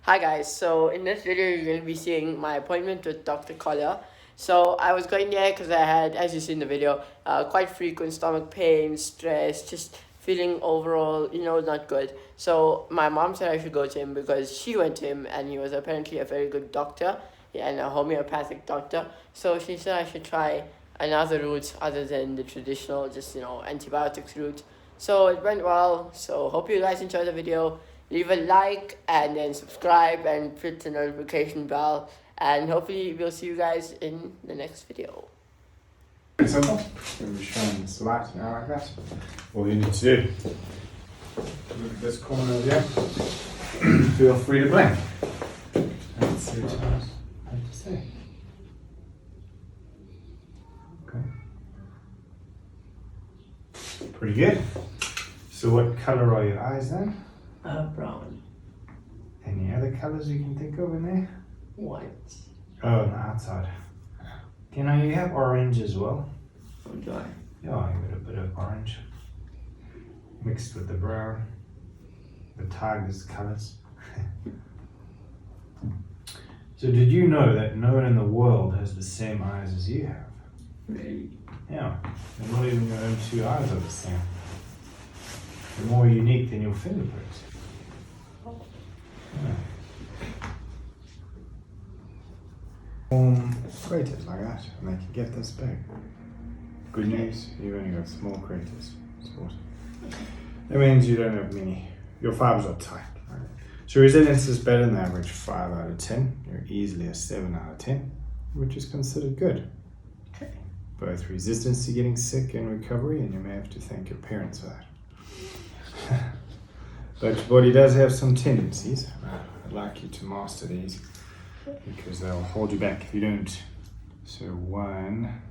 Hi guys, so in this video you're going to be seeing my appointment with Dr. Kohler. So I was going there because I had, as you see in the video, quite frequent stomach pain, stress, just feeling overall, not good. So my mom said I should go to him because she went to him and he was apparently a very good doctor and a homeopathic doctor. So she said I should try another route other than the traditional, just, antibiotics route. So it went well, so hope you guys enjoy the video. Leave a like and then subscribe and hit the notification bell, and hopefully we'll see you guys in the next video. Simple. We'll be showing this light now like that. All you need to do, look at this corner over here. Feel free to blink. Let's see what I have to say. Okay. Pretty good. So what colour are your eyes then? Brown. Any other colours you can think of in there? White. Oh, on the outside. You know, you have orange as well. Oh, do I? Yeah, you got a bit of orange mixed with the brown, the tiger's colours. So did you know that no one in the world has the same eyes as you have? Really? Yeah, and not even your own two eyes are the same. They're more unique than your fingerprints. Craters like that, and they can get this big. Good news, you've only got small craters. Sport. That means you don't have many. Your fibers are tight. Right? So resilience is better than the average 5 out of 10. You're easily a 7 out of 10, which is considered good. Okay. Both resistance to getting sick and recovery, and you may have to thank your parents for that. But your body does have some tendencies. I'd like you to master these because they'll hold you back if you don't. So 1,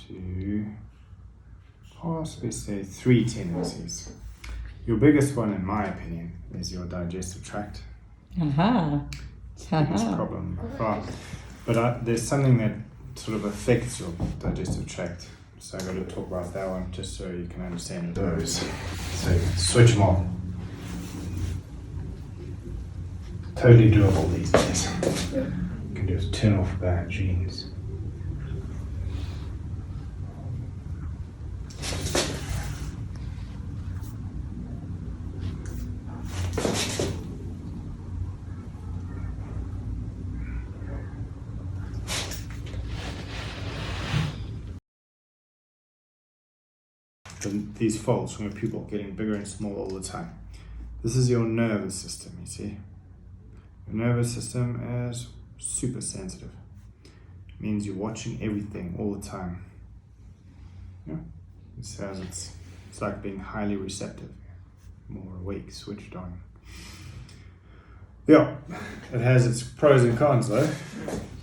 2, possibly say 3 tendencies. Your biggest one, in my opinion, is your digestive tract. It's the biggest problem by far. But there's something that sort of affects your digestive tract. So I'm going to talk about that one just so you can understand those. So switch them off. Totally doable these days. You can just turn off bad genes. These folds from your pupil getting bigger and smaller all the time. This is your nervous system, you see. Your nervous system is super sensitive. It means you're watching everything all the time. Yeah? It says it's like being highly receptive, more awake, switched on. Yeah, it has its pros and cons though.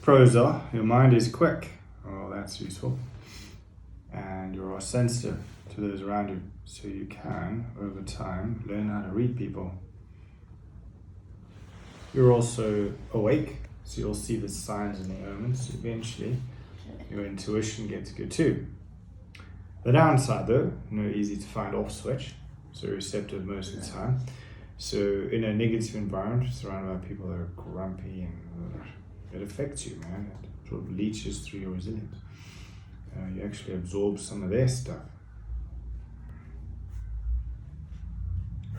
Pros are your mind is quick. Oh, that's useful. And you're sensitive to those around you, so you can, over time, learn how to read people. You're also awake, so you'll see the signs and the omens. Eventually, your intuition gets good too. The downside though, no easy to find off switch, so receptive most of the time. So in a negative environment, surrounded by people that are grumpy, and it affects you, man. It sort of leaches through your resilience. You actually absorb some of their stuff.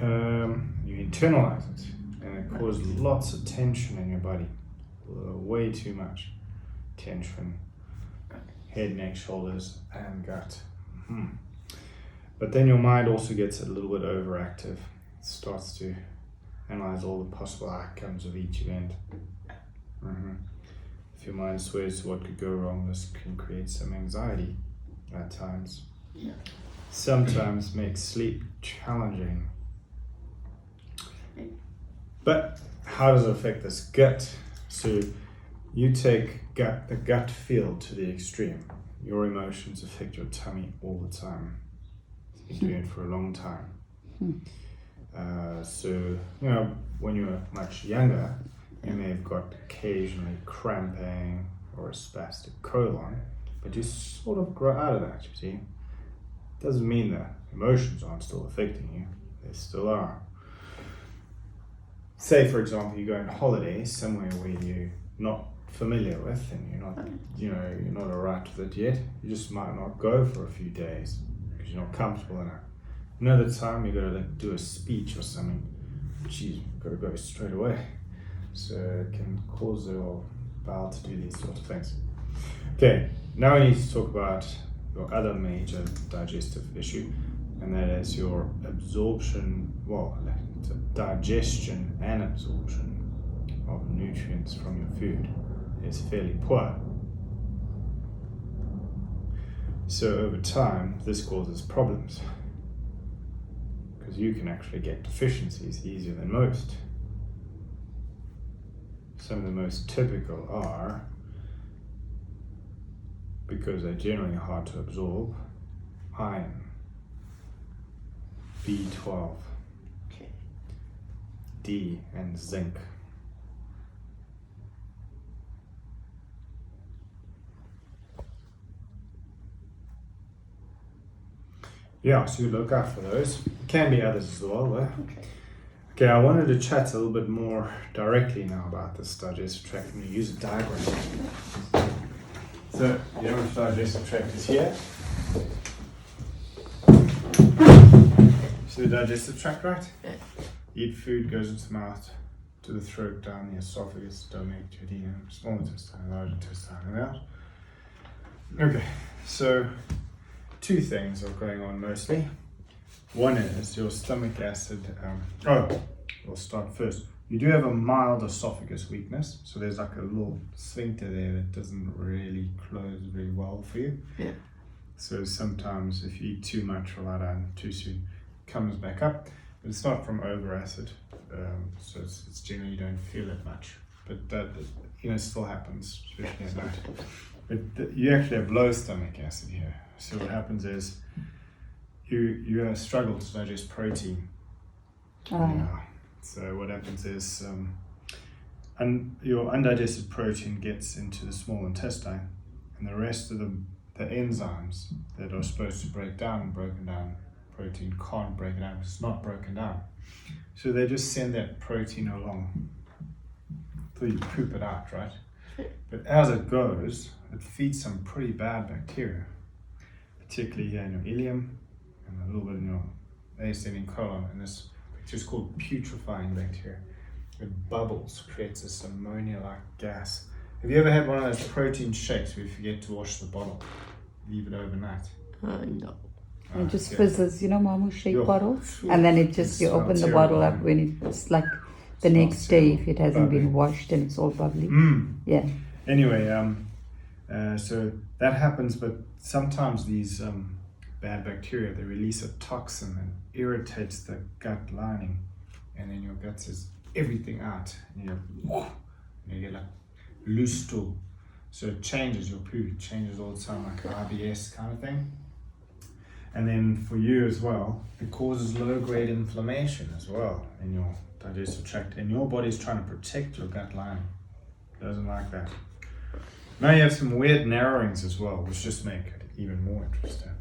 You internalize it, and it causes lots of tension in your body. Way too much tension. Head, neck, shoulders, and gut. But then your mind also gets a little bit overactive. It starts to analyze all the possible outcomes of each event. If your mind swears to what could go wrong, this can create some anxiety at times. Yeah. Sometimes makes sleep challenging. But how does it affect this gut? So you take the gut feel to the extreme. Your emotions affect your tummy all the time. You've been doing it for a long time. So, when you were much younger, you may have got occasionally cramping or a spastic colon, but you sort of grow out of that, you see. Doesn't mean that emotions aren't still affecting you. They still are. say for example you go on holiday somewhere where you're not familiar with and you're not alright with it yet, you just might not go for a few days because you're not comfortable enough. Another time you gotta do a speech or something, geez, you've gotta go straight away. So it can cause your bowel to do these sorts of things. Okay, now we need to talk about your other major digestive issue, and that is your absorption, digestion and absorption of nutrients from your food is fairly poor. So over time, this causes problems because you can actually get deficiencies easier than most. Some of the most typical are, because they're generally hard to absorb, iron, B12, D, and zinc. Yeah, so you look out for those. Can be others as well, though. Okay, I wanted to chat a little bit more directly now about this digestive tract. I'm going to use a diagram. So, the average digestive tract is here. So the digestive tract, right? Yeah. Eat food, goes into the mouth, to the throat, down the esophagus, stomach, duodenum, small intestine, large intestine, and out. Okay, so two things are going on mostly. One is your stomach acid. We'll start first. You do have a mild esophagus weakness, so there's like a little sphincter there that doesn't really close very well for you. Yeah. So sometimes if you eat too much or lie down too soon, it comes back up. But it's not from over acid, so it's generally you don't feel it much. But that it still happens, especially at night. But you actually have low stomach acid here. So what happens is you're going to struggle to digest protein. So what happens is your undigested protein gets into the small intestine, and the rest of the enzymes that are supposed to break down broken down protein can't break it down because it's not broken down. So they just send that protein along till you poop it out, right? But as it goes, it feeds some pretty bad bacteria, particularly here in your ileum and a little bit in your ascending colon, and this bacteria is called putrefying bacteria. It bubbles, creates this ammonia-like gas. Have you ever had one of those protein shakes where you forget to wash the bottle, leave it overnight? No. It just fizzes, Mamu shake bottles, and then you open the bottle up when it's like the next day if it hasn't been washed and it's all bubbly. Yeah. Anyway, so that happens, but sometimes these bad bacteria, they release a toxin and irritates the gut lining, and then your gut says everything out, and you get like loose stool. So it changes your poo, it changes all the time, like IBS kind of thing. And then for you as well, it causes low-grade inflammation as well in your digestive tract, and your body's trying to protect your gut lining. It doesn't like that. Now you have some weird narrowings as well, which just make it even more interesting.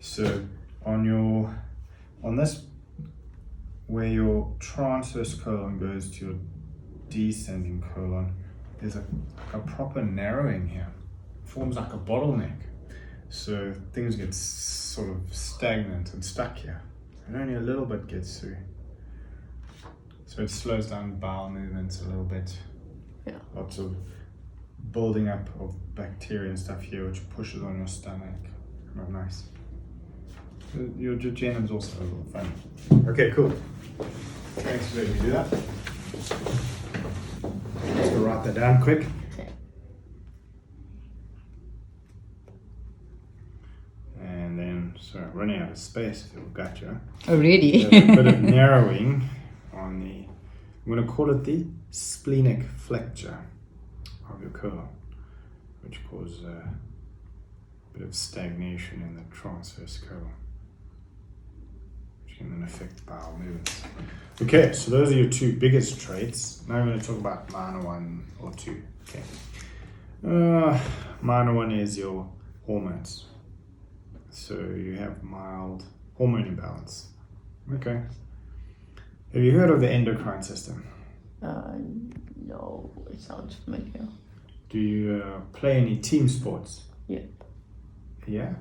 So on this, where your transverse colon goes to your descending colon, there's a proper narrowing here. It forms like a bottleneck. So things get sort of stagnant and stuck here, and only a little bit gets through. So it slows down bowel movements a little bit. Yeah. Lots of building up of bacteria and stuff here, which pushes on your stomach. Not nice. Your jejunum's also a little funny. Okay, cool. Thanks for letting me do that. Just to write that down quick. And then, sorry, running out of space if you've got you. Oh, really? There's a bit of narrowing on the, I'm going to call it the splenic flexure of your colon, which causes a bit of stagnation in the transverse colon, which can then affect bowel movements. Okay, so those are your two biggest traits. Now I'm going to talk about minor one or two. Okay. Minor one is your hormones. So you have mild hormone imbalance. Okay. Have you heard of the endocrine system? No, it sounds familiar. Do you play any team sports? Yep. Yeah?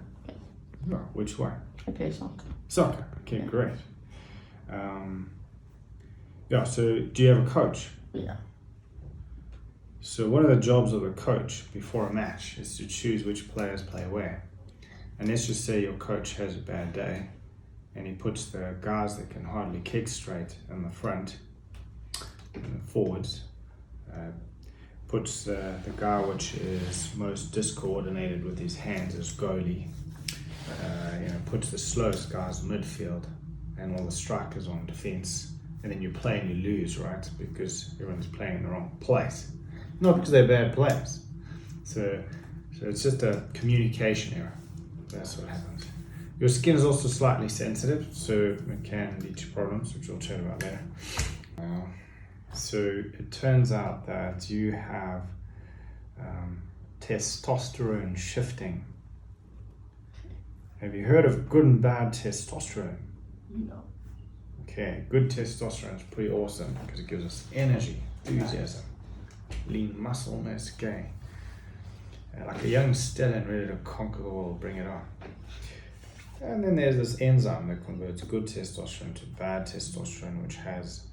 Oh, which one? I play soccer. Soccer. Okay, great. Yeah, so do you have a coach? Yeah. So one of the jobs of a coach before a match is to choose which players play where. And let's just say your coach has a bad day and he puts the guys that can hardly kick straight in the front, and the forwards, puts the guy which is most discoordinated with his hands as goalie, puts the slowest guys in midfield and all the strikers on defense. And then you play and you lose, right? Because everyone's playing in the wrong place. Not because they're bad players. So it's just a communication error. That's what happens. Your skin is also slightly sensitive, so it can lead to problems, which we'll chat about later. So it turns out that you have testosterone shifting. Have you heard of good and bad testosterone? No. Okay, good testosterone is pretty awesome because it gives us energy, enthusiasm, lean muscle mass gain. Like a young stallion ready to conquer the world, bring it on. And then there's this enzyme that converts good testosterone to bad testosterone, which has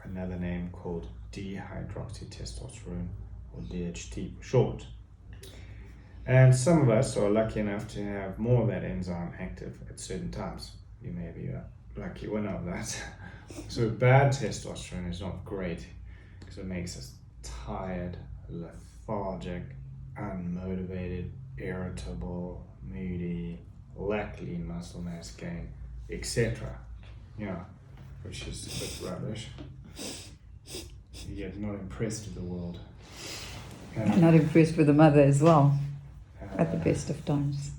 another name called dihydroxytestosterone, or DHT for short. And some of us are lucky enough to have more of that enzyme active at certain times. You may be a lucky winner of that. So bad testosterone is not great because it makes us tired, lethargic, unmotivated, irritable, moody, lack lean muscle mass gain, etc. Yeah, which is a bit rubbish. You get not impressed with the world. Not impressed with the mother as well, at the best of times.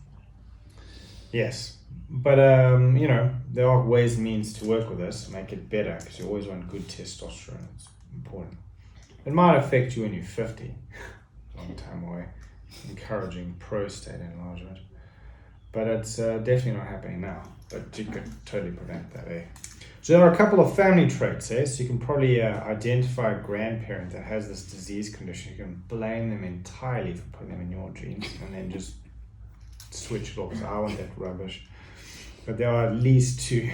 Yes, but there are ways and means to work with this, make it better, because you always want good testosterone. It's important. It might affect you when you're 50, long time away, encouraging prostate enlargement. But it's definitely not happening now, but you could totally prevent that, eh? So there are a couple of family traits, eh? So you can probably identify a grandparent that has this disease condition. You can blame them entirely for putting them in your genes and then just switch it off. So I want that rubbish. But there are at least two.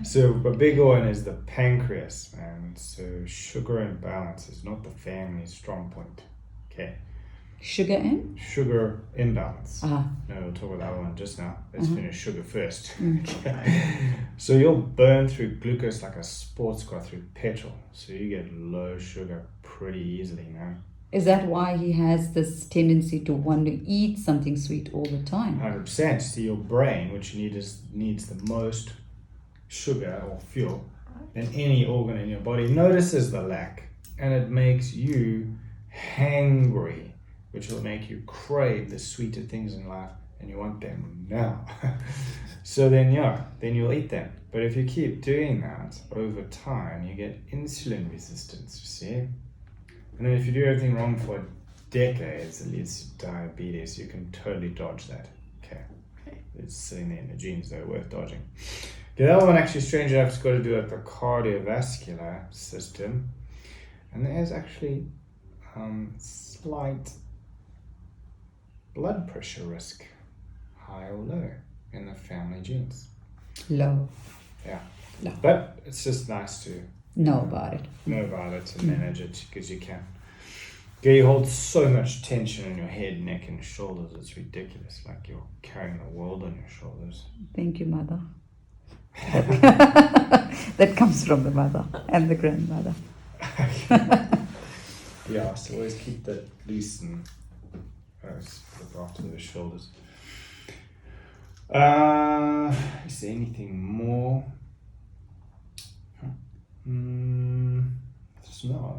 So a big one is the pancreas, and so sugar imbalance is not the family's strong point. Okay. Sugar in? Sugar imbalance. Uh-huh. No, we'll talk about the other one just now. Let's Uh-huh. finish sugar first. So you'll burn through glucose like a sports car through petrol. So you get low sugar pretty easily, man. Is that why he has this tendency to want to eat something sweet all the time? 100%. See, your brain, which needs the most sugar or fuel than any organ in your body, notices the lack, and it makes you hangry, which will make you crave the sweeter things in life, and you want them now. So then you'll eat them. But if you keep doing that over time, you get insulin resistance, you see? And then if you do everything wrong for decades, it leads to diabetes. You can totally dodge that. Okay. It's sitting there in the genes, though, worth dodging. Okay, the other one, actually, strange enough, has got to do with the cardiovascular system. And there's actually slight blood pressure risk, high or low, in the family genes. Low. Yeah. Low. But it's just nice to Know about it. know about it and manage it, because you can. Okay, you hold so much tension in your head, neck, and shoulders. It's ridiculous. Like you're carrying the world on your shoulders. Thank you, mother. That comes from the mother and the grandmother. Yeah, so always keep that loose and look after those shoulders. Is there anything more? No,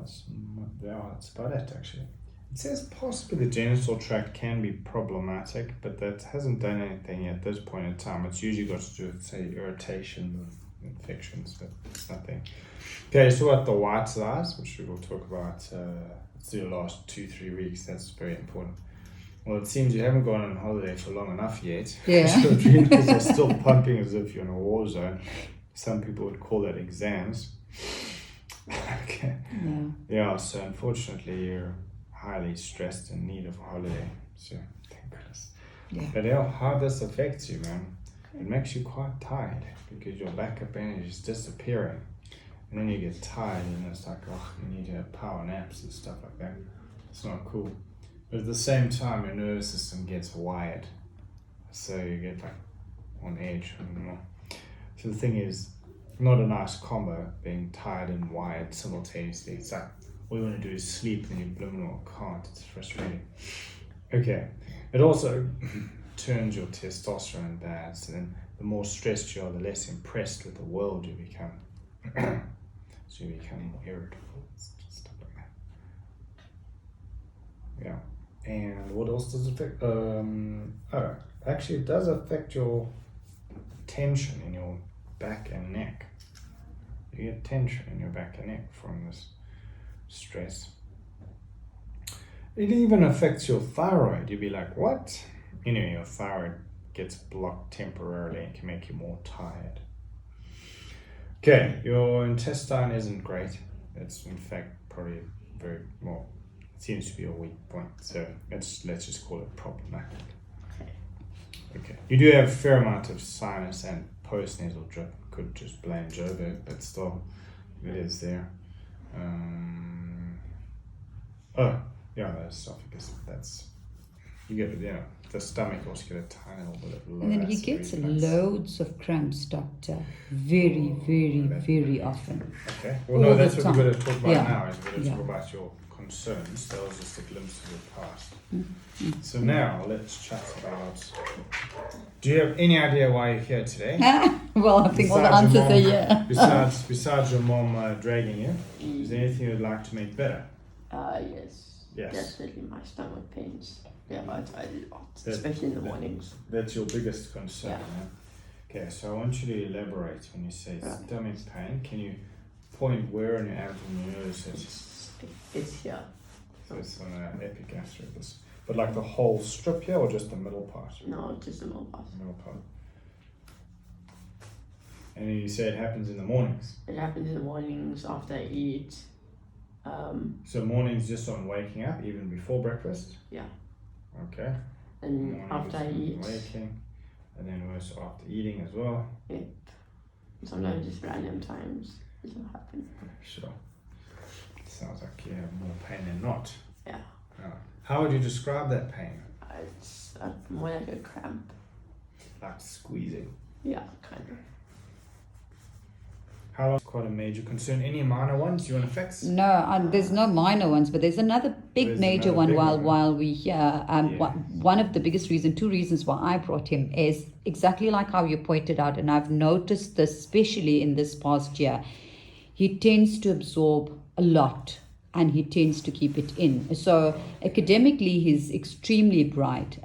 that's about it, actually. It says possibly the genital tract can be problematic, but that hasn't done anything at this point in time. It's usually got to do with, say, irritation or infections, but it's nothing. Okay, so what the white lies, which we will talk about through the last 2-3 weeks. That's very important. Well, it seems you haven't gone on holiday for long enough yet. Yeah. Your adrenals are still pumping as if you're in a war zone. some people would call that exams. Okay. Yeah, so unfortunately you're highly stressed in need of a holiday. So thank goodness. Yeah. But how this affects you, man, it makes you quite tired because your backup energy is disappearing. And then you get tired and it's like, oh, you need to have power naps and stuff like that. It's not cool. But at the same time, your nervous system gets wired. So you get like on edge. So the thing is, not a nice combo, being tired and wired simultaneously. It's like, all you want to do is sleep and you blooming can't. It's frustrating. Okay. It also turns your testosterone bad. So then the more stressed you are, the less impressed with the world you become. So you become more irritable, stuff like that. Yeah. And what else does it affect? Actually it does affect your tension in your back and neck. You get tension in your back and neck from this stress. It even affects your thyroid. You'd be like, what? Anyway, your thyroid gets blocked temporarily and can make you more tired. Okay, your intestine isn't great. It's in fact probably very, well, it seems to be a weak point. So let's just call it problematic. Okay, you do have a fair amount of sinus and post-nasal drip. Could just blame Joburg, but still, it is there. Yeah, the esophagus. That's you get the stomach also get a tiny little bit of low. And then he gets loads of cramps, doctor. Very, very often. Okay. Well, no, that's what we're going to talk about now. Is we're going to talk about your concerns. That was just a glimpse of your past. So now let's chat about. Do you have any idea why you're here today? Well, I think all the answers are yeah. Besides your mom dragging you, is there anything you'd like to make better? Yes. Definitely my stomach pains. Yeah, I lot, especially in the mornings. That's your biggest concern. Yeah? Okay, so I want you to elaborate when you say stomach pain. Can you point where in your abdomen you notice it? It's here. So it's on the epigastric. But like the whole strip here, or just the middle part? No, just the middle part. Middle part. And then you say it happens in the mornings? It happens in the mornings after I eat. So mornings just on waking up, even before breakfast? Yeah. Okay. And mornings after I eat. Waking, and then also after eating as well? Yeah. Sometimes just random times it will happen. Sure. Sounds like you have more pain than not. Yeah. How would you describe that pain? It's more like a cramp. Like squeezing? Yeah, kind of. How long is quite a major concern? Any minor ones you want to fix? No, there's no minor ones, but there's another major one while we're here. One of the biggest reasons, two reasons why I brought him is exactly like how you pointed out, and I've noticed this especially in this past year. He tends to absorb a lot and he tends to keep it in. So academically, he's extremely bright,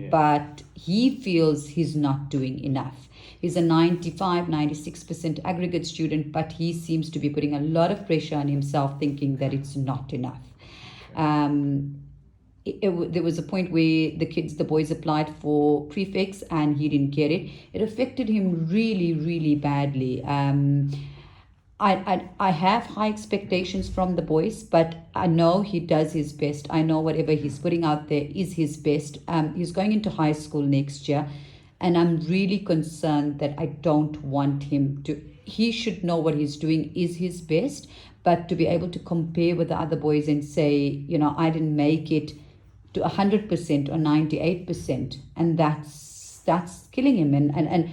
but he feels he's not doing enough. He's a 96% aggregate student, but he seems to be putting a lot of pressure on himself, thinking that it's not enough. There was a point where the boys applied for prefects and he didn't get it. It affected him really, really badly. I have high expectations from the boys, but I know he does his best. I know whatever he's putting out there is his best. He's going into high school next year. And I'm really concerned that I don't want him to. He should know what he's doing is his best, but to be able to compare with the other boys and say, I didn't make it to 100% or 98%, and that's killing him. And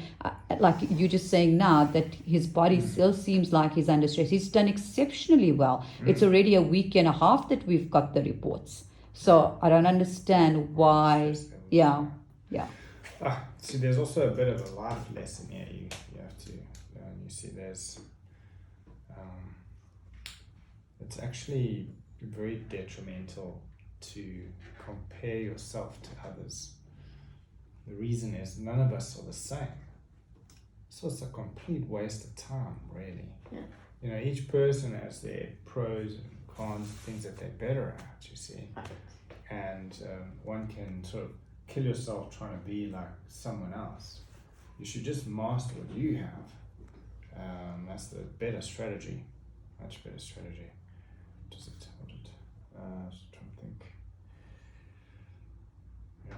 like you're just saying now that his body still seems like he's under stress. He's done exceptionally well. It's already a week and a half that we've got the reports. So I don't understand why. Yeah. See, there's also a bit of a life lesson here. You have to, you see, there's, it's actually very detrimental to compare yourself to others. The reason is none of us are the same. So it's a complete waste of time, really. Yeah. Each person has their pros and cons, things that they're better at, you see. And one can sort of kill yourself trying to be like someone else. You should just master what you have That's the better strategy, much better strategy. Just trying to think. Yeah.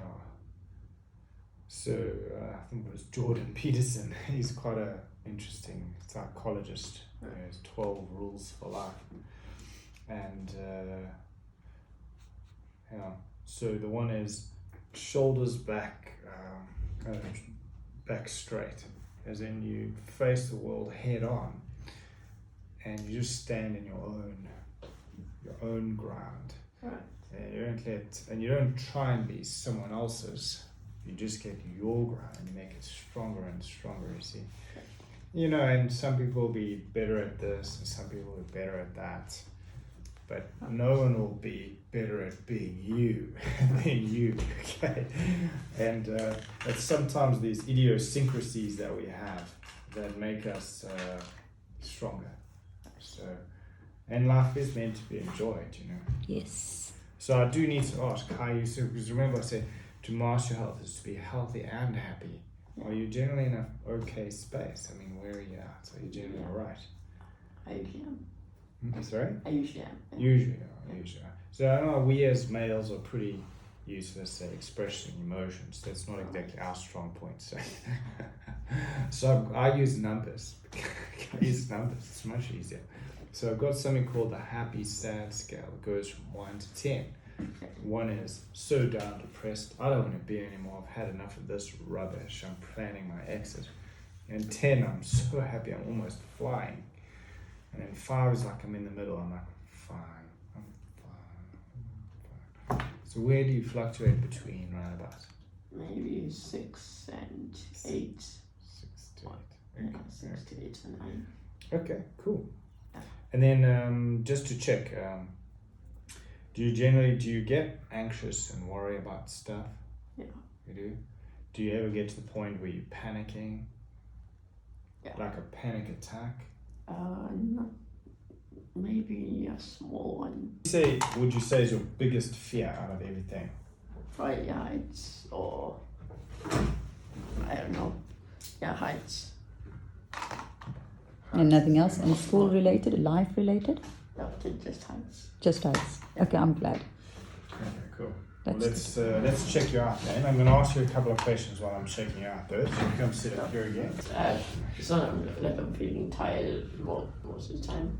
So I think it was Jordan Peterson. He's quite a interesting psychologist. He has 12 rules for life, and so the one is shoulders back, back straight, as in you face the world head on, and you just stand in your own ground. Right. And you don't try and be someone else's. You just get your ground and you make it stronger and stronger, you see. And some people will be better at this and some people will be better at that. But no one will be better at being you than you, okay? And it's sometimes these idiosyncrasies that we have that make us stronger. And life is meant to be enjoyed, Yes. So I do need to ask, because remember I said to master your health is to be healthy and happy. Are you generally in an okay space? I mean, where are you at? Are you generally all right? I usually am. Sorry? I usually am. Yeah. Usually. So I know we as males are pretty useless at expressing emotions. That's not exactly our strong point. So I use numbers. It's much easier. So I've got something called the happy sad scale. It goes from 1 to 10. 1 is so down, depressed, I don't want to be anymore, I've had enough of this rubbish, I'm planning my exit. And 10, I'm so happy, I'm almost flying. And then 5 is like I'm in the middle, I'm like, I'm fine. So where do you fluctuate between right about? Maybe 6 and 8. 6 to 8. Yeah, 6 to 8 and 9. Okay, cool. And then just to check, do you get anxious and worry about stuff? Yeah. You do? Do you ever get to the point where you're panicking? Yeah. Like a panic attack? Not maybe a small one. Would you say is your biggest fear out of everything? Probably heights or I don't know. Yeah, heights. And nothing else? And school related, life related? No, just heights. Just heights. Okay, I'm glad. Okay, cool. That's Let's check you out then. I'm going to ask you a couple of questions while I'm checking you out though. So you come sit up here again. It's not like I'm feeling tired most of the time.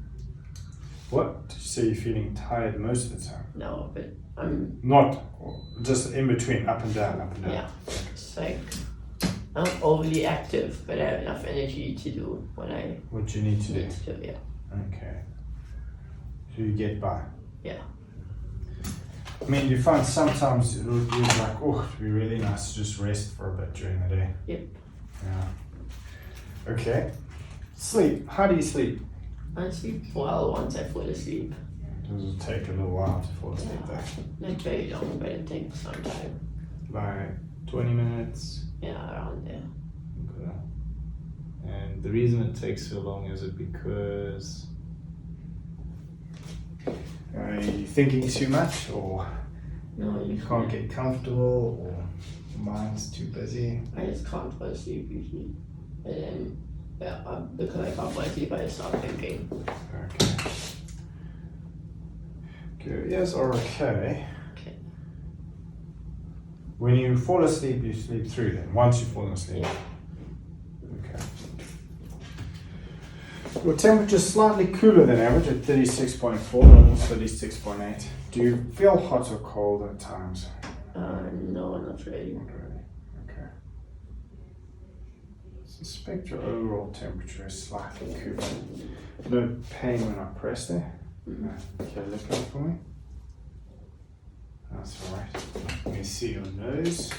What? Did you say you're feeling tired most of the time? No, but I'm... Not, just in between, up and down, up and down. Yeah, it's like I'm not overly active, but I have enough energy to do what you need to do. Yeah. Okay. So you get by. Yeah. I mean, you find sometimes you're like, oh, it'd be really nice to just rest for a bit during the day. Yep. Yeah. Okay. Sleep. How do you sleep? I sleep well once I fall asleep. Does it take a little while to fall asleep though? Not very long, but it takes some time. Like 20 minutes? Yeah, around there. Okay. And the reason it takes so long, is it because are you thinking too much, or No, you can't get comfortable, or your mind's too busy? I just can't fall asleep usually. And then, because I can't fall asleep, I just start thinking. Okay. Good. Yes, or okay. Okay. When you fall asleep, you sleep through then, once you've fallen asleep. Yeah. Okay. Your temperature is slightly cooler than average at 36.4, almost 36.8. Do you feel hot or cold at times? No, not really. Not really. Okay. Suspect your overall temperature is slightly cooler. No pain when I press there? No. Okay, look up for me. That's alright. Let me see your nose.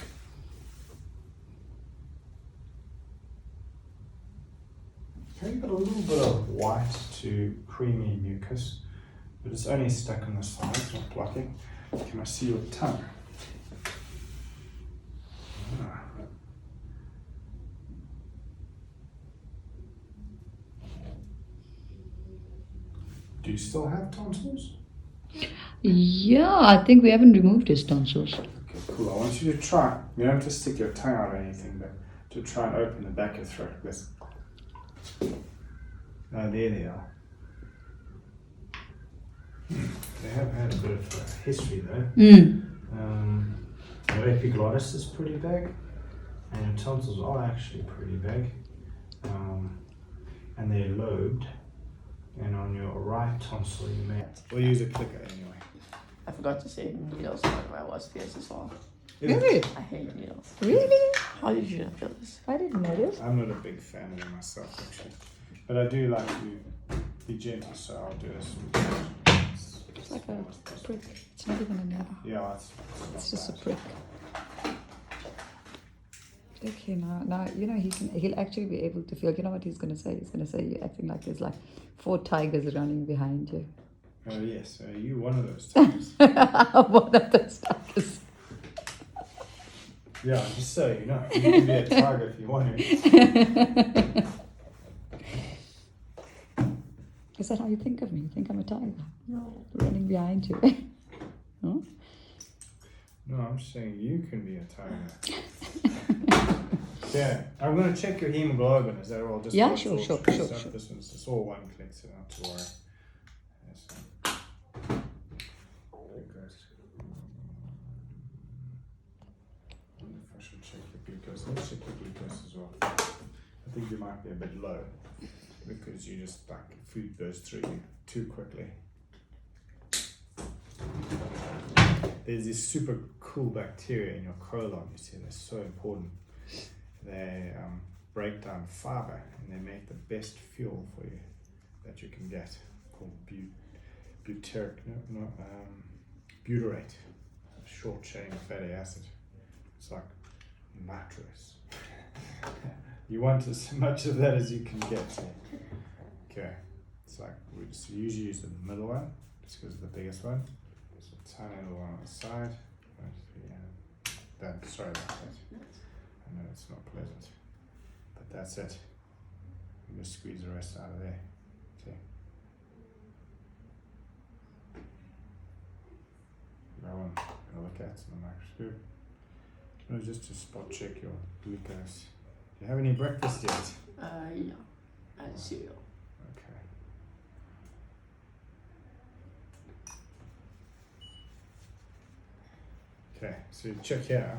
Okay, you've got a little bit of white to creamy mucus, but it's only stuck on the side, it's not blocking. Can I see your tongue? Ah. Do you still have tonsils? Yeah, I think we haven't removed his tonsils. Okay, cool. I want you to try. You don't have to stick your tongue out or anything, but to try and open the back of your throat. Listen. There they are. They have had a bit of history though. Your epiglottis is pretty big, and your tonsils are actually pretty big, and they're lobed. And on your right tonsil, you may. We'll use a clicker anyway. I forgot to say needles when I was fierce as well. Really? I hate needles. Really? How did you not feel this? I didn't know this. I'm not a big fan of them myself, actually, but I do like to be gentle, so I'll do this. It's like a prick. It's not even a needle. Yeah, It's just a prick. Okay, now you know he'll actually be able to feel. You know what he's gonna say? He's gonna say you're acting like there's like 4 tigers running behind you. Oh yes, you one of those tigers. One of those tigers. Yeah, just so you know, you can be a tiger if you want to. Is that how you think of me? You think I'm a tiger? No. Running behind you. Huh? No, I'm saying you can be a tiger. Yeah, I'm going to check your hemoglobin. Is that all? Just Yeah, all sure. This one's it's all one click, so not to worry. Yes. Glucose. I wonder if I should check your glucose. Let's check your glucose as well. I think you might be a bit low because you just like food goes through you too quickly. There's this super cool bacteria in your colon, you see, they're so important. They break down fiber and they make the best fuel for you that you can get, called butyrate, a short chain fatty acid. It's like nitrous. You want as much of that as you can get. Okay, it's like we just usually use the middle one, just because it's the biggest one. So tiny little one on the side. Sorry about that. I know it's not pleasant, but that's it. You just squeeze the rest out of there. See? That one I'm gonna look at in the microscope. No, just to spot check your glucose. Do you have any breakfast yet? Yeah. And cereal. Okay. Okay, so check here,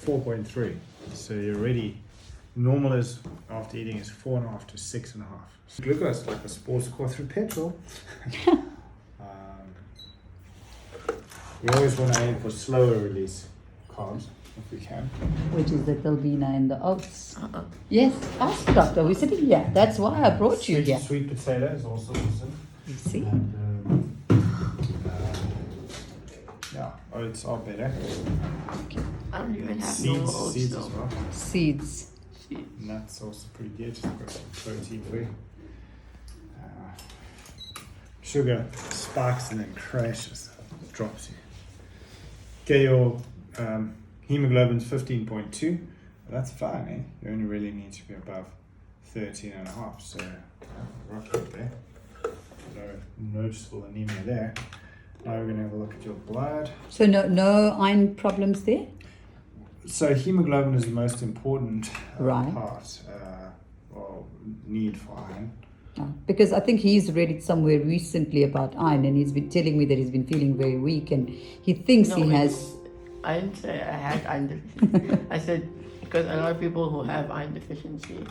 4.3. So you're already, normal is after eating is 4.5 to 6.5. So glucose, like a sports car through petrol. We always want to aim for slower release carbs if we can. Which is the Telbina and the oats. Yes, ask the doctor. We're sitting here. That's why I brought you here. Sweet potato is also awesome. You see? And, yeah, oats are better. I don't even have Seeds, no oats seeds though. as well. Seeds. Nuts also pretty good. Got some protein for you. Sugar spikes and then crashes, drops you. Okay, your hemoglobin's 15.2. Well, that's fine, eh? You only really need to be above 13.5, so rock it there. No noticeable anemia there. Now we're going to have a look at your blood. So no iron problems there? So hemoglobin is the most important Right. part, or need for iron. Because I think he's read it somewhere recently about iron, and he's been telling me that he's been feeling very weak, and he thinks No, he has. I didn't say I had iron deficiency. I said because a lot of people who have iron deficiency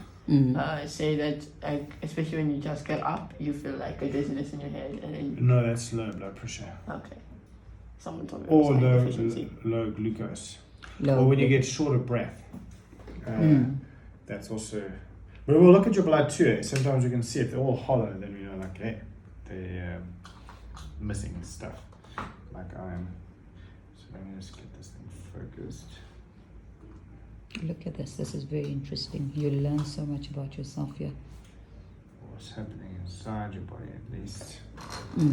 say that, like, especially when you just get up, you feel like a dizziness in your head, and then No, that's low blood pressure. okay. Someone told me it Or was iron low, deficiency. low glucose. Low Or when you glu- get short of breath. That's also. But we'll look at your blood too. Eh? Sometimes you can see if they're all hollow, then we know, like, hey, they're missing stuff, like iron. So let me just get this thing focused. Look at this. This is very interesting. You'll learn so much about yourself here. What's happening inside your body, at least. Let's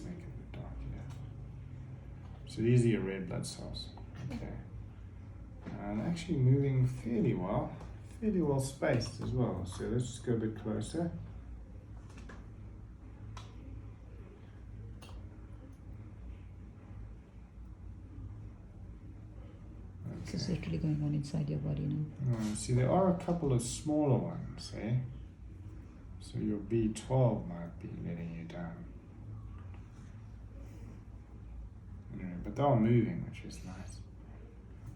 make it a bit dark here. So these are your red blood cells. Okay. And actually moving fairly well spaced as well. So let's just go a bit closer. This is literally going on inside your body now. Oh, see, there are a couple of smaller ones, eh? So your B12 might be letting you down. Anyway, but they are moving, which is nice.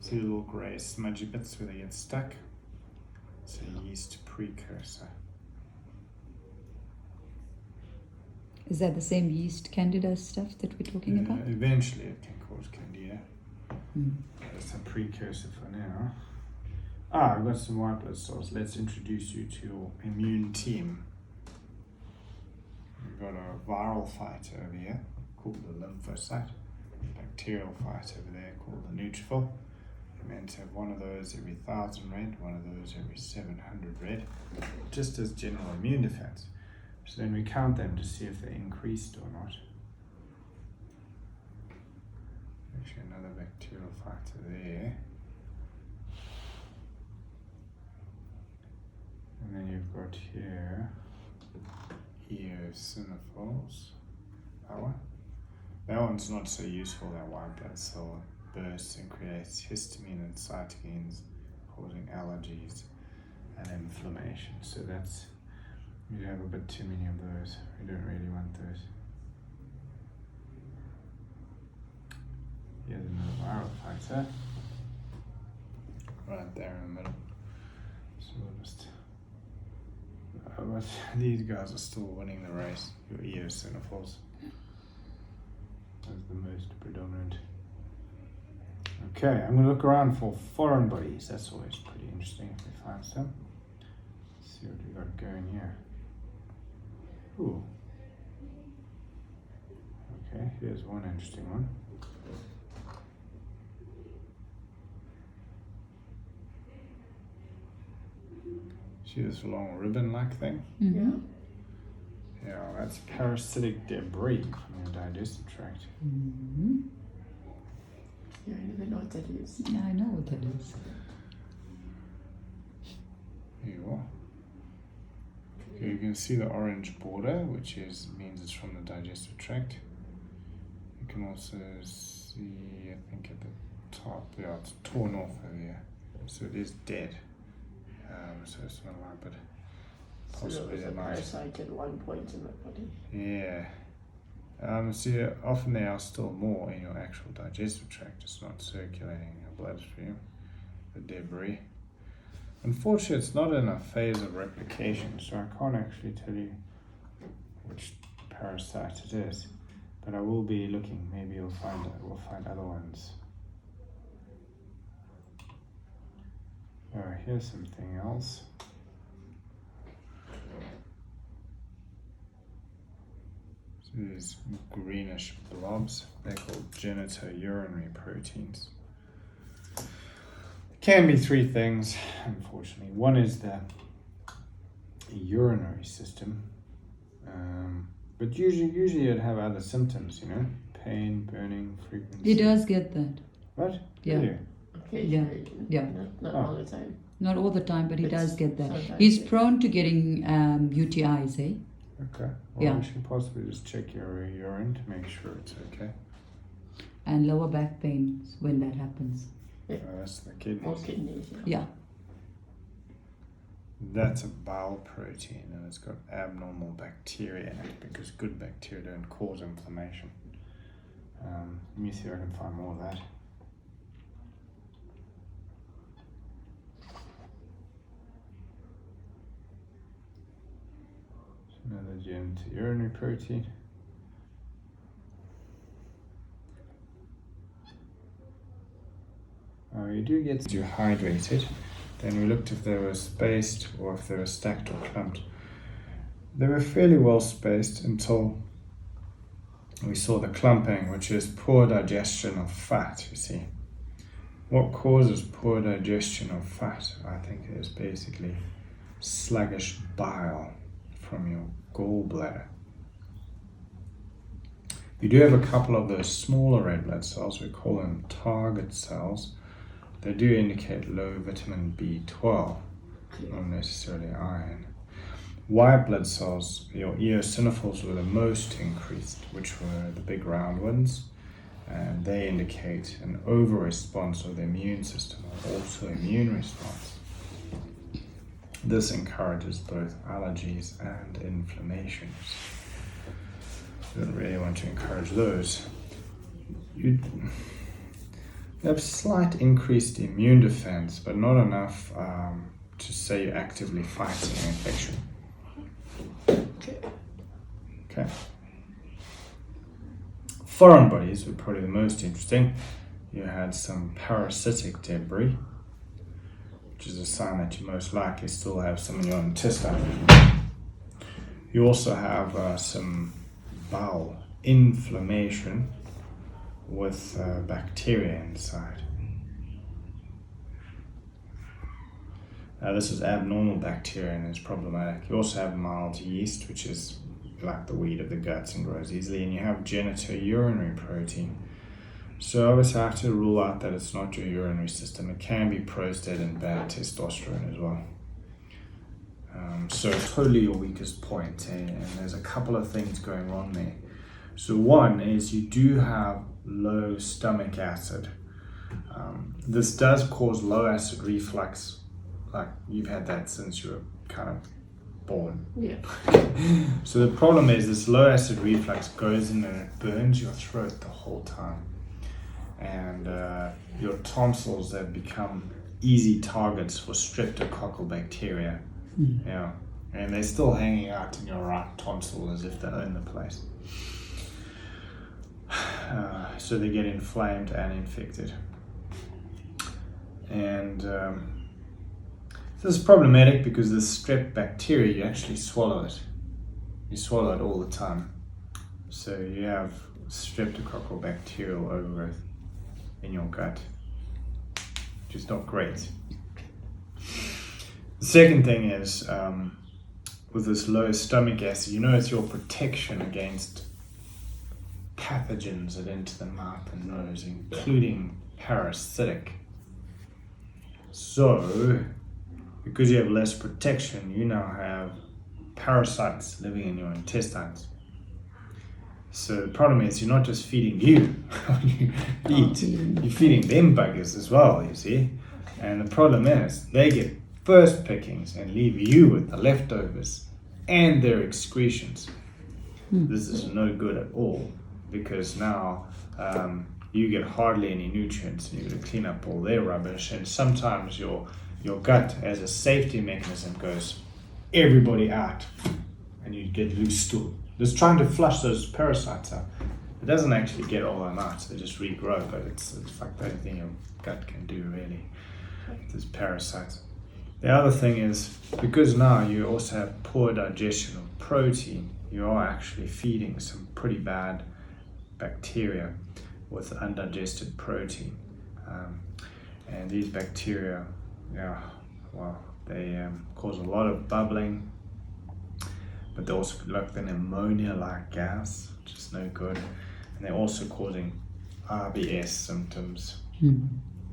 See the little grey smudgy bits where they get stuck? It's a yeast precursor. Is that the same yeast candida stuff that we're talking about? Eventually it can cause candida. Mm. That's a precursor for now. I've got some white blood cells. Let's introduce you to your immune team. We've got a viral fighter over here called the lymphocyte, bacterial fighter over there called the neutrophil. We're meant to have one of those every 1,000 red, one of those every 700 red, just as general immune defense. So then we count them to see if they're increased or not. Actually, another bacterial fighter there. And then you've got here eosinophils. That one. That one's not so useful, that white blood cell bursts and creates histamine and cytokines, causing allergies and inflammation. So that's, you have a bit too many of those. We don't really want those. Here's another viral fighter. Right there in the middle. So we'll just... but these guys are still winning the race. Your eosinophils. That's the most predominant. Okay, I'm going to look around for foreign bodies. That's always pretty interesting if we find some. Let's see what we got going here. Ooh. Okay, here's one interesting one. See this long ribbon-like thing? Mm-hmm. Yeah, that's parasitic debris from your digestive tract. Mm-hmm. Yeah, I don't even know what that is. Yeah, I know what that is. Here you are. Okay, you can see the orange border, which means it's from the digestive tract. You can also see, I think at the top, yeah, it's torn off over here. So it is dead. So it's not alive, but possibly there was a they might. parasite at one point in my body. Yeah. See, often there are still more in your actual digestive tract. It's not circulating in your bloodstream, the debris. Unfortunately, it's not in a phase of replication, so I can't actually tell you which parasite it is. But I will be looking. Maybe we'll find other ones. Here's something else. So these greenish blobs, they're called genitourinary proteins. Can be three things, unfortunately. One is the urinary system, but usually it'd have other symptoms, you know, pain, burning, frequency. He does get that. What? Yeah. Really? Occasionally. Yeah. Not all the time. Not all the time, but he It's does get that. sometimes, He's yeah. prone to getting UTIs, eh? Okay. Well, Yeah. we should possibly just check your urine to make sure it's okay. And lower back pains when that happens. That's the kidneys. More kidneys. Yeah. Yeah. That's a bile protein, and it's got abnormal bacteria in it because good bacteria don't cause inflammation. Let me see if I can find more of that. Another genitourinary protein. You do get dehydrated. Then we looked if they were spaced or if they were stacked or clumped. They were fairly well spaced until we saw the clumping, which is poor digestion of fat, you see. What causes poor digestion of fat, I think, is basically sluggish bile from your gallbladder. You do have a couple of those smaller red blood cells, we call them target cells. They do indicate low vitamin B12, not necessarily iron. White blood cells, your eosinophils were the most increased, which were the big round ones. and they indicate an over-response of the immune system, or autoimmune response. This encourages both allergies and inflammations. You don't really want to encourage those. You have slight increased immune defense, but not enough to say you're actively fighting an infection. Okay. Foreign bodies were probably the most interesting. You had some parasitic debris, which is a sign that you most likely still have some in your intestine. You also have some bowel inflammation with bacteria inside. This is abnormal bacteria and is problematic. You also have mild yeast, which is like the weed of the guts and grows easily, and you have genitourinary protein. So obviously I have to rule out that it's not your urinary system. It can be prostate and bad testosterone as well. So totally your weakest point, and there's a couple of things going on there. So one is you do have low stomach acid. This does cause low acid reflux, like you've had that since you were kind of born. Yeah. So the problem is this low acid reflux goes in and it burns your throat the whole time. And your tonsils have become easy targets for streptococcal bacteria. Yeah. And they're still hanging out in your right tonsil as if they own the place. So they get inflamed and infected. And this is problematic because the strep bacteria, you actually swallow it. You swallow it all the time. So you have streptococcal bacterial overgrowth in your gut, which is not great. The second thing is, with this low stomach acid, it's your protection against pathogens that enter the mouth and nose, including parasitic. So, because you have less protection, you now have parasites living in your intestines. So the problem is you're not just feeding you when you eat, you're feeding them buggers as well, you see. And the problem is they get first pickings and leave you with the leftovers and their excretions. This is no good at all, because now you get hardly any nutrients and you've got to clean up all their rubbish, and sometimes your gut as a safety mechanism goes everybody out and you get loose stool. Just trying to flush those parasites out. It doesn't actually get all them out, they just regrow, but it's like the only thing your gut can do really, these parasites. The other thing is, because now you also have poor digestion of protein, you are actually feeding some pretty bad bacteria with undigested protein. And these bacteria, they cause a lot of bubbling, but they also produce an ammonia-like gas, which is no good. And they're also causing IBS symptoms.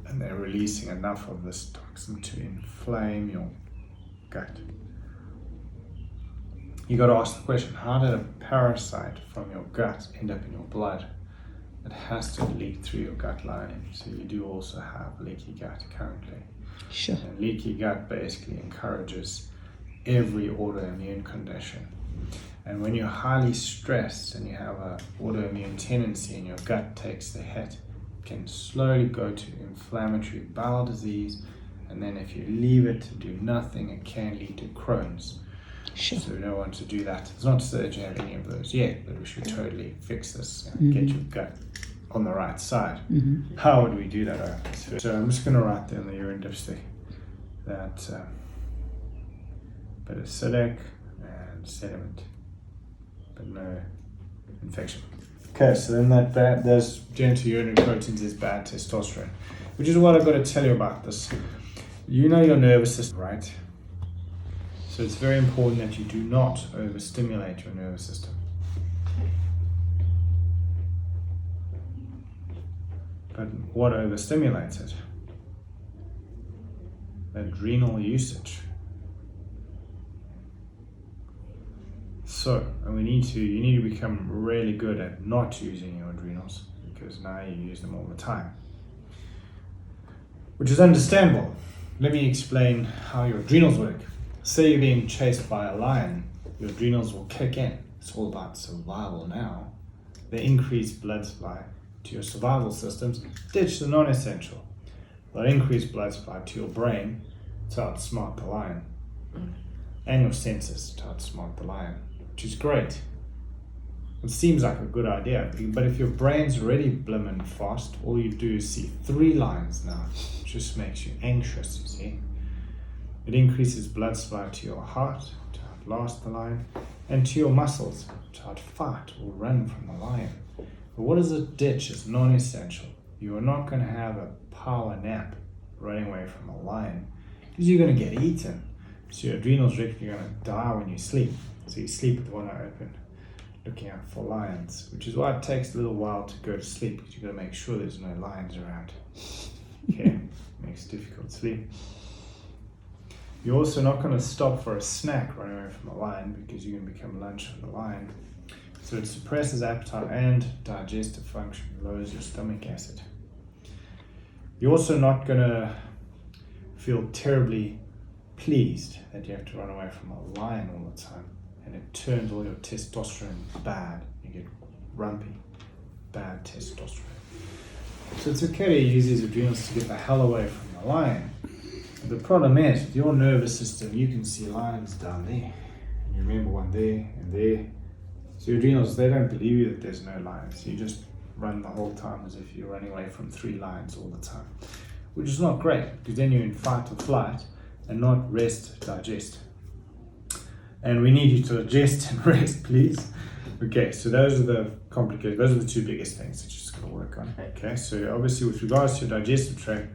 And they're releasing enough of this toxin to inflame your gut. You got to ask the question, how did a parasite from your gut end up in your blood? It has to leak through your gut lining. So you do also have leaky gut currently. Sure. And leaky gut basically encourages every autoimmune condition. And when you're highly stressed and you have an autoimmune tendency and your gut takes the hit, it can slowly go to inflammatory bowel disease, and then if you leave it to do nothing, it can lead to Crohn's. Sure. So we don't want to do that. It's not to say that you have any of those yet, but we should totally fix this and get your gut on the right side. How would we do that? So I'm just going to write there in the urine dipstick that but acidic and sediment, but no infection. Okay, so then there's genitourinary proteins is bad testosterone, which is what I've got to tell you about this. You know your nervous system, right? So it's very important that you do not overstimulate your nervous system. But what overstimulates it? Adrenal usage. So, and you need to become really good at not using your adrenals, because now you use them all the time, which is understandable. Let me explain how your adrenals work. Say you're being chased by a lion, your adrenals will kick in. It's all about survival now. They increase blood supply to your survival systems, ditch the non-essential. They'll increase blood supply to your brain to outsmart the lion, and your senses to outsmart the lion, which is great. It seems like a good idea, but if your brain's already blimmin' fast, all you do is see 3 lions now. It just makes you anxious, you see. It increases blood supply to your heart to outlast the lion, and to your muscles to outfight or run from the lion. But what does it ditch? It's non-essential. You are not going to have a power nap running away from a lion, because you're going to get eaten. So your adrenals reckon you're going to die when you sleep. So you sleep with one eye open, looking out for lions, which is why it takes a little while to go to sleep, because you've got to make sure there's no lions around. Okay, makes difficult sleep. You're also not going to stop for a snack running away from a lion, because you're going to become lunch for the lion. So it suppresses appetite and digestive function, lowers your stomach acid. You're also not going to feel terribly pleased that you have to run away from a lion all the time, and it turns all your testosterone bad. You get rumpy, bad testosterone. So it's okay to use these adrenals to get the hell away from the lion. The problem is, with your nervous system, you can see lions down there, and you remember one there and there. So your adrenals, they don't believe you that there's no lions. You just run the whole time as if you're running away from 3 lions all the time, which is not great, because then you're in fight or flight and not rest, digest. And we need you to digest and rest, please. Okay, so those are the 2 biggest things that you're just going to work on. Okay, so obviously with regards to your digestive tract,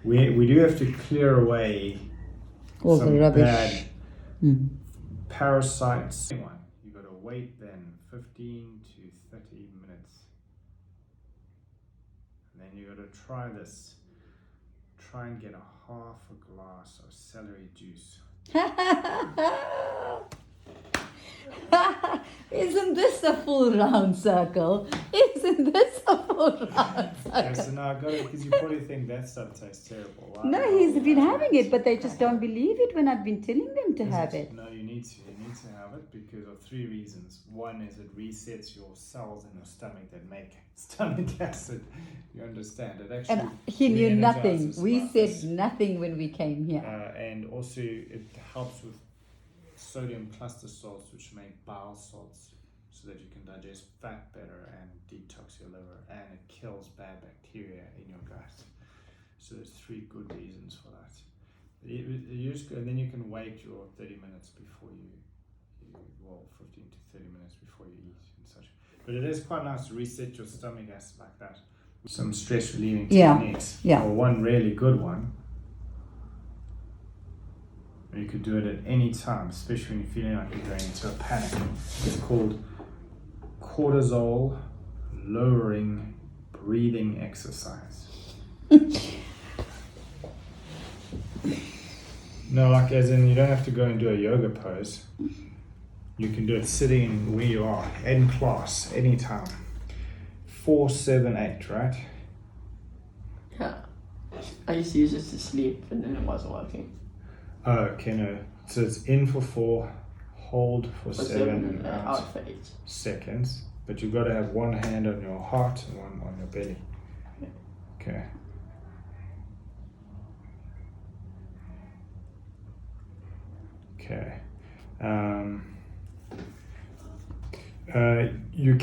we do have to clear away all some the rubbish. Bad parasites. You've got to wait then 15 to 30 minutes. And then you've got to try this. Try and get a half a glass of celery juice. Isn't this a full round circle? Isn't this a full round circle? Yeah, so now I got it, because you probably think that stuff tastes terrible. Right? No, he's been having it, but they just don't believe it when I've been telling them to have it. No, you need to. You need to have it because of 3 reasons. One is it resets your cells in your stomach that make stomach acid. You understand? It actually. And he knew nothing. re-energizes We mucus. said nothing when we came here. And also it helps with sodium cluster salts, which make bile salts, so that you can digest fat better and detox your liver, and it kills bad bacteria in your gut. So there's 3 good reasons for that. And then you can wait your 30 minutes before you 15 to 30 minutes before you eat and such. But it is quite nice to reset your stomach acid like that. Some stress relieving techniques. Yeah. Or one really good one. You could do it at any time, especially when you're feeling like you're going into a panic. It's called cortisol lowering breathing exercise. No, like as in you don't have to go and do a yoga pose. You can do it sitting where you are, in class, anytime. 4, 7, 8, right? Yeah. I used to use it to sleep, and then it wasn't working. Oh, okay, no. So it's in for 4, hold for 7, and out for 8 seconds. But you've got to have one hand on your heart and one on your belly. Okay. Okay. You can